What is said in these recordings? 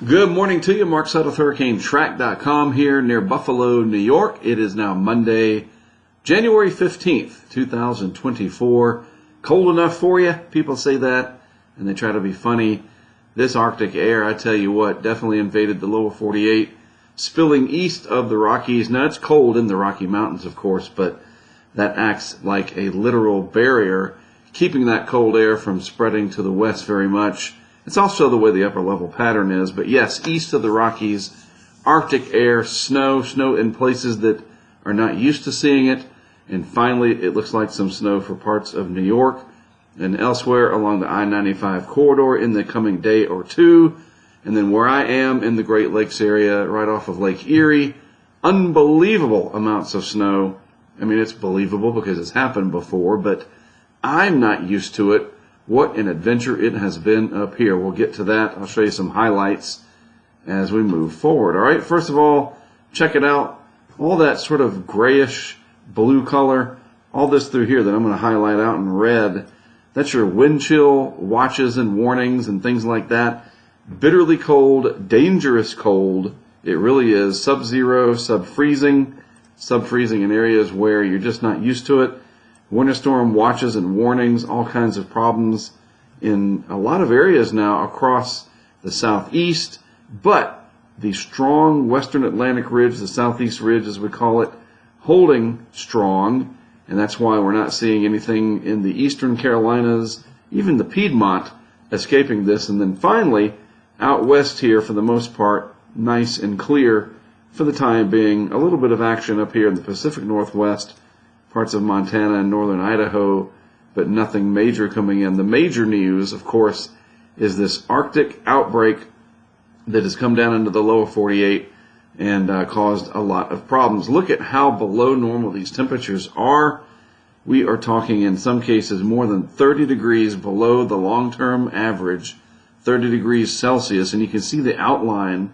Good morning to you. Mark Suttle, HurricaneTrack.com here near Buffalo, New York. It is now Monday, January 15th, 2024. Cold enough for you? People say that, and they try to be funny. This Arctic air, I tell you what, definitely invaded the lower 48, spilling east of the Rockies. Now, it's cold in the Rocky Mountains, of course, but that acts like a literal barrier, keeping that cold air from spreading to the west very much. It's also the way the upper level pattern is. But yes, east of the Rockies, Arctic air, snow in places that are not used to seeing it. And finally, it looks like some snow for parts of New York and elsewhere along the I-95 corridor in the coming day or two. And then where I am in the Great Lakes area, right off of Lake Erie, unbelievable amounts of snow. I mean, it's believable because it's happened before, but I'm not used to it. What an adventure it has been up here. We'll get to that. I'll show you some highlights as we move forward. All right, first of all, check it out. All that sort of grayish blue color, all this through here that I'm going to highlight out in red, that's your wind chill watches and warnings and things like that. Bitterly cold, dangerous cold. It really is. Sub-zero, sub-freezing in areas where you're just not used to it. Winter storm watches and warnings, all kinds of problems in a lot of areas now across the southeast, but the strong western Atlantic ridge, the southeast ridge as we call it, holding strong, and that's why we're not seeing anything in the eastern Carolinas, even the Piedmont, escaping this. And then finally, out west here, for the most part, nice and clear for the time being. A little bit of action up here in the Pacific Northwest, parts of Montana and northern Idaho, but nothing major coming in. The major news, of course, is this Arctic outbreak that has come down into the lower 48 and caused a lot of problems. Look at how below normal these temperatures are. We are talking in some cases more than 30 degrees below the long-term average, 30 degrees Celsius, and you can see the outline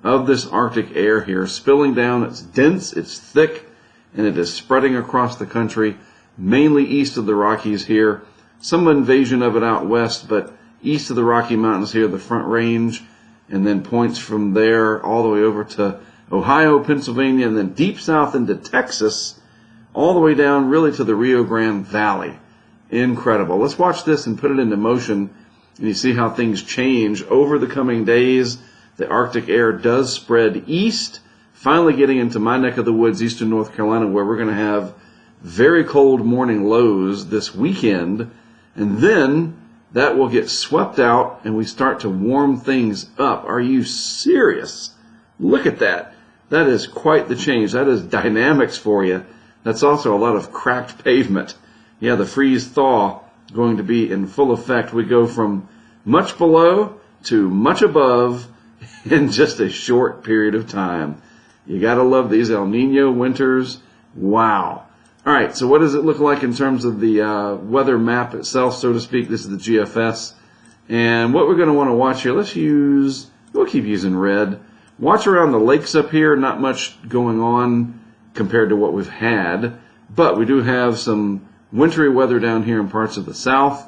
of this Arctic air here spilling down. It's dense, it's thick, and it is spreading across the country, mainly east of the Rockies here. Some invasion of it out west, but east of the Rocky Mountains here, the Front Range, and then points from there all the way over to Ohio, Pennsylvania, and then deep south into Texas, all the way down really to the Rio Grande Valley. Incredible. Let's watch this and put it into motion, and you see how things change over the coming days. The Arctic air does spread east, finally getting into my neck of the woods, eastern North Carolina, where we're going to have very cold morning lows this weekend. And then that will get swept out and we start to warm things up. Are you serious? Look at that. That is quite the change. That is dynamics for you. That's also a lot of cracked pavement. Yeah, the freeze-thaw going to be in full effect. We go from much below to much above in just a short period of time. You got to love these El Nino winters. Wow. All right, so what does it look like in terms of the weather map itself, so to speak? This is the GFS. And what we're going to want to watch here, we'll keep using red. Watch around the lakes up here. Not much going on compared to what we've had. But we do have some wintry weather down here in parts of the south.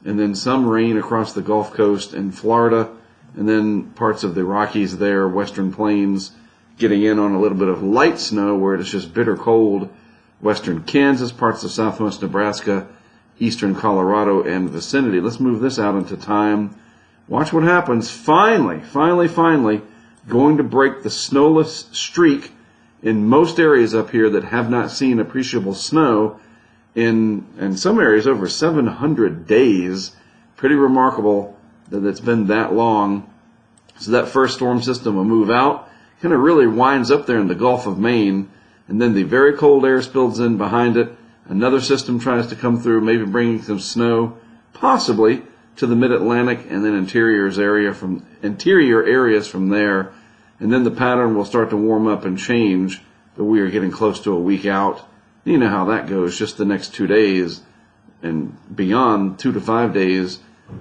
And then some rain across the Gulf Coast and Florida. And then parts of the Rockies there, Western Plains, getting in on a little bit of light snow where it's just bitter cold. Western Kansas, parts of southwest Nebraska, eastern Colorado, and vicinity. Let's move this out into time. Watch what happens. Finally, going to break the snowless streak in most areas up here that have not seen appreciable snow in some areas over 700 days. Pretty remarkable that it's been that long. So that first storm system will move out. Kind of really winds up there in the Gulf of Maine, and then the very cold air spills in behind it. Another system tries to come through, maybe bringing some snow, possibly to the mid-Atlantic, and then interior areas from there. And then the pattern will start to warm up and change, but we are getting close to a week out. You know how that goes, just the next 2 days and beyond, 2 to 5 days.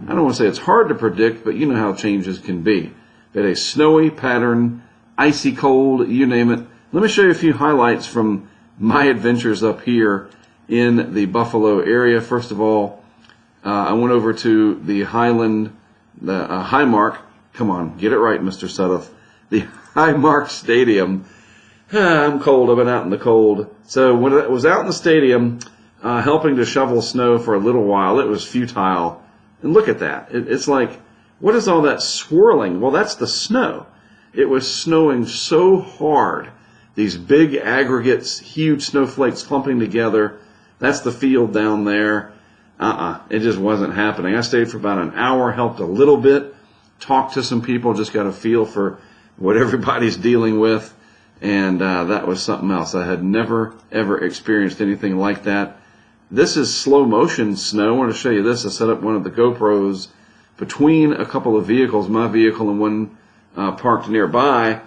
I don't want to say it's hard to predict, but you know how changes can be. But a snowy pattern, icy cold, you name it. Let me show you a few highlights from my adventures up here in the Buffalo area. First of all, I went over to the Highmark Come on, get it right, Mr. Sudduth. The Highmark Stadium. I'm cold. I've been out in the cold. So when I was out in the stadium helping to shovel snow for a little while, it was futile. And look at that. It's like, what is all that swirling? Well, that's the snow. It was snowing so hard. These big aggregates, huge snowflakes clumping together. That's the field down there. It just wasn't happening. I stayed for about an hour, helped a little bit, talked to some people, just got a feel for what everybody's dealing with. And that was something else. I had never, ever experienced anything like that. This is slow motion snow. I want to show you this. I set up one of the GoPros between a couple of vehicles, my vehicle and one parked nearby.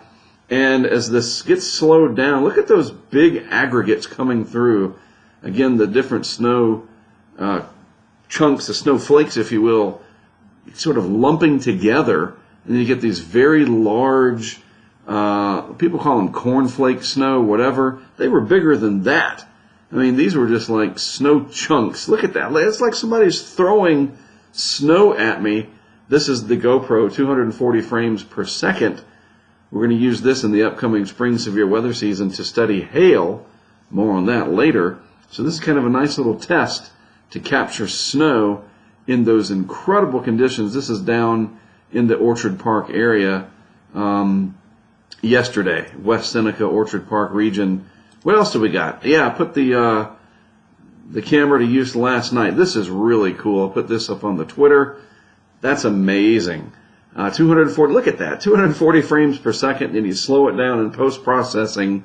And as this gets slowed down, look at those big aggregates coming through. Again, the different snow chunks, the snowflakes, if you will, sort of lumping together. And you get these very large, people call them cornflake snow, whatever. They were bigger than that. I mean, these were just like snow chunks. Look at that. It's like somebody's throwing snow at me. This is the GoPro, 240 frames per second. We're going to use this in the upcoming spring severe weather season to study hail. More on that later. So this is kind of a nice little test to capture snow in those incredible conditions. This is down in the Orchard Park area yesterday, West Seneca, Orchard Park region. What else do we got? Yeah, I put the camera to use last night. This is really cool. I'll put this up on the Twitter. That's amazing. 240, look at that, 240 frames per second, and you slow it down in post-processing.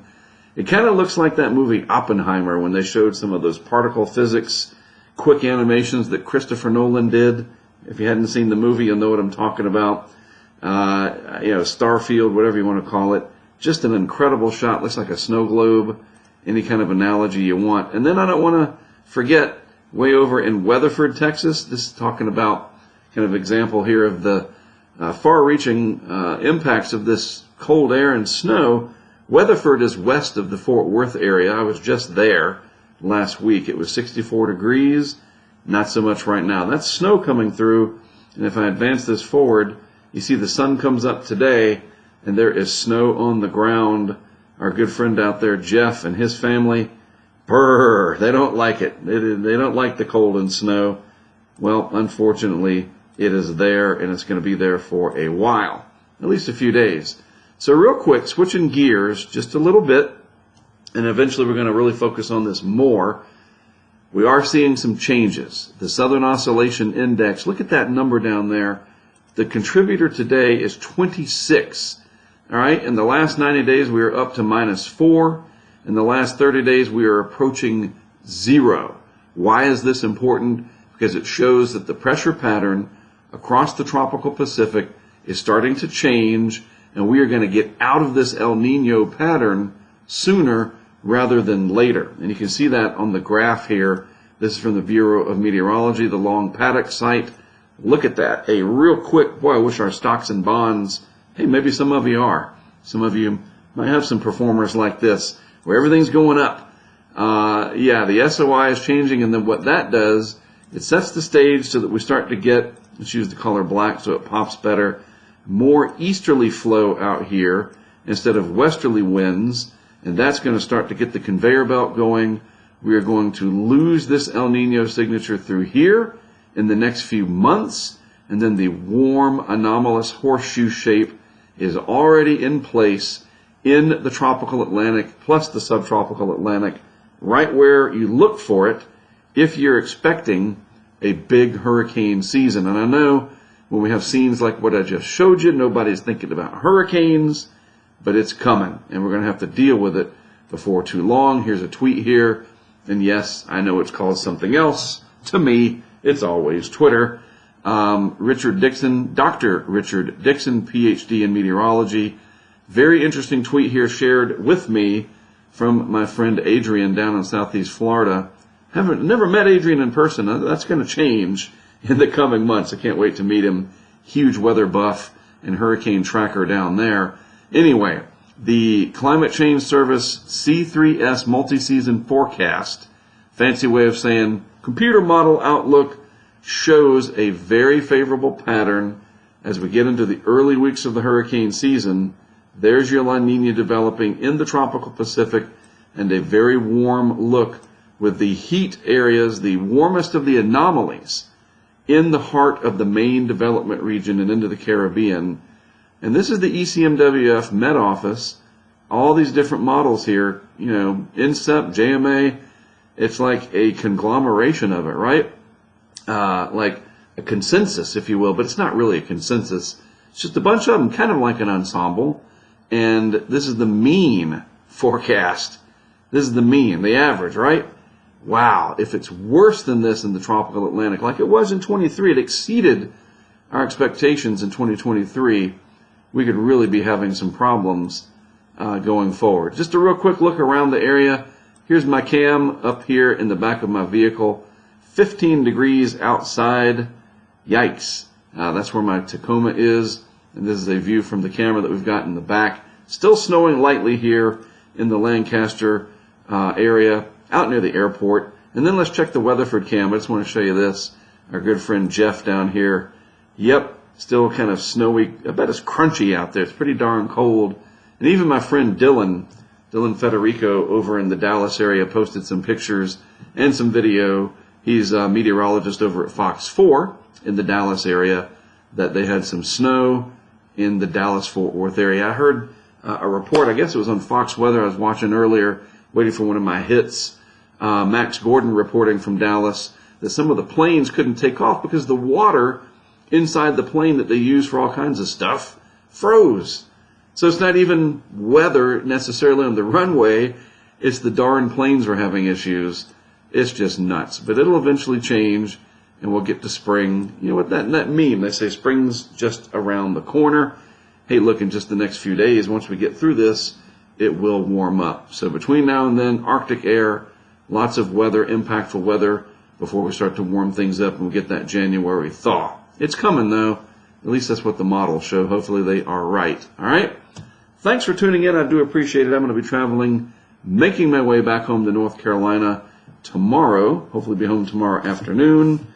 It kind of looks like that movie Oppenheimer when they showed some of those particle physics quick animations that Christopher Nolan did. If you hadn't seen the movie, you'll know what I'm talking about. Starfield, whatever you want to call it. Just an incredible shot. Looks like a snow globe. Any kind of analogy you want. And then I don't want to forget, way over in Weatherford, Texas, this is talking about kind of example here of the far-reaching impacts of this cold air and snow. Weatherford is west of the Fort Worth area. I was just there last week. It was 64 degrees. Not so much right now. That's snow coming through. And if I advance this forward, you see the sun comes up today, and there is snow on the ground. Our good friend out there, Jeff, and his family, brr, they don't like it. They don't like the cold and snow. Well, unfortunately, it is there, and it's going to be there for a while, at least a few days. So real quick, switching gears just a little bit, and eventually we're going to really focus on this more. We are seeing some changes. The Southern Oscillation Index, look at that number down there. The contributor today is 26. All right, in the last 90 days, we are up to -4. In the last 30 days, we are approaching 0. Why is this important? Because it shows that the pressure pattern across the tropical Pacific is starting to change, and we are going to get out of this El Nino pattern sooner rather than later. And you can see that on the graph here. This is from the Bureau of Meteorology, the Long Paddock site. Look at that. A real quick, boy, I wish our stocks and bonds, hey, maybe some of you are. Some of you might have some performers like this, where everything's going up. The SOI is changing, and then what that does, it sets the stage so that we start to get, let's use the color black so it pops better, more easterly flow out here instead of westerly winds, and that's going to start to get the conveyor belt going. We are going to lose this El Nino signature through here in the next few months, and then the warm, anomalous horseshoe shape is already in place in the tropical Atlantic plus the subtropical Atlantic, right where you look for it if you're expecting a big hurricane season. And I know when we have scenes like what I just showed you, nobody's thinking about hurricanes, but it's coming, and we're going to have to deal with it before too long. Here's a tweet here, and yes, I know it's called something else. To me, it's always Twitter. Richard Dixon, Dr. Richard Dixon, PhD in meteorology. Very interesting tweet here shared with me from my friend Adrian down in Southeast Florida. Never met Adrian in person. That's going to change in the coming months. I can't wait to meet him. Huge weather buff and hurricane tracker down there. Anyway, the Climate Change Service C3S multi-season forecast, fancy way of saying computer model outlook, shows a very favorable pattern as we get into the early weeks of the hurricane season, there's your La Nina developing in the tropical Pacific, and a very warm look with the heat areas, the warmest of the anomalies, in the heart of the main development region and into the Caribbean. And this is the ECMWF Met Office. All these different models here, INCEP, JMA, it's like a conglomeration of it, right? Like a consensus, if you will, but it's not really a consensus. It's just a bunch of them, kind of like an ensemble. And this is the mean forecast. This is the mean, the average, right? Wow, if it's worse than this in the tropical Atlantic, like it was in 23, it exceeded our expectations in 2023, we could really be having some problems going forward. Just a real quick look around the area. Here's my cam up here in the back of my vehicle. 15 degrees outside. Yikes. That's where my Tacoma is. And this is a view from the camera that we've got in the back. Still snowing lightly here in the Lancaster area, out near the airport. And then let's check the Weatherford cam. I just want to show you this. Our good friend Jeff down here. Yep, still kind of snowy. I bet it's crunchy out there. It's pretty darn cold. And even my friend Dylan Federico over in the Dallas area posted some pictures and some video. He's a meteorologist over at Fox 4 in the Dallas area, that they had some snow in the Dallas-Fort Worth area. I heard a report, I guess it was on Fox Weather I was watching earlier, waiting for one of my hits, Max Gordon reporting from Dallas, that some of the planes couldn't take off because the water inside the plane that they use for all kinds of stuff froze. So it's not even weather necessarily on the runway, it's the darn planes were having issues. It's just nuts. But it'll eventually change, and we'll get to spring. You know what that meme, they say spring's just around the corner. Hey, look, in just the next few days, once we get through this, it will warm up. So between now and then, Arctic air, lots of weather, impactful weather, before we start to warm things up and we get that January thaw. It's coming, though. At least that's what the models show. Hopefully they are right. All right? Thanks for tuning in. I do appreciate it. I'm going to be traveling, making my way back home to North Carolina tomorrow. Hopefully be home tomorrow afternoon.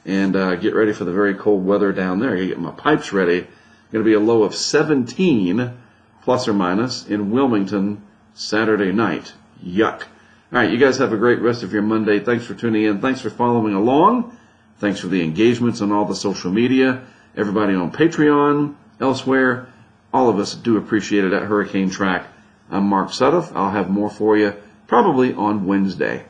And get ready for the very cold weather down there. I got to get my pipes ready. Going to be a low of 17, plus or minus, in Wilmington Saturday night. Yuck. All right, you guys have a great rest of your Monday. Thanks for tuning in. Thanks for following along. Thanks for the engagements on all the social media. Everybody on Patreon, elsewhere. All of us do appreciate it at Hurricane Track. I'm Mark Sudduth. I'll have more for you probably on Wednesday.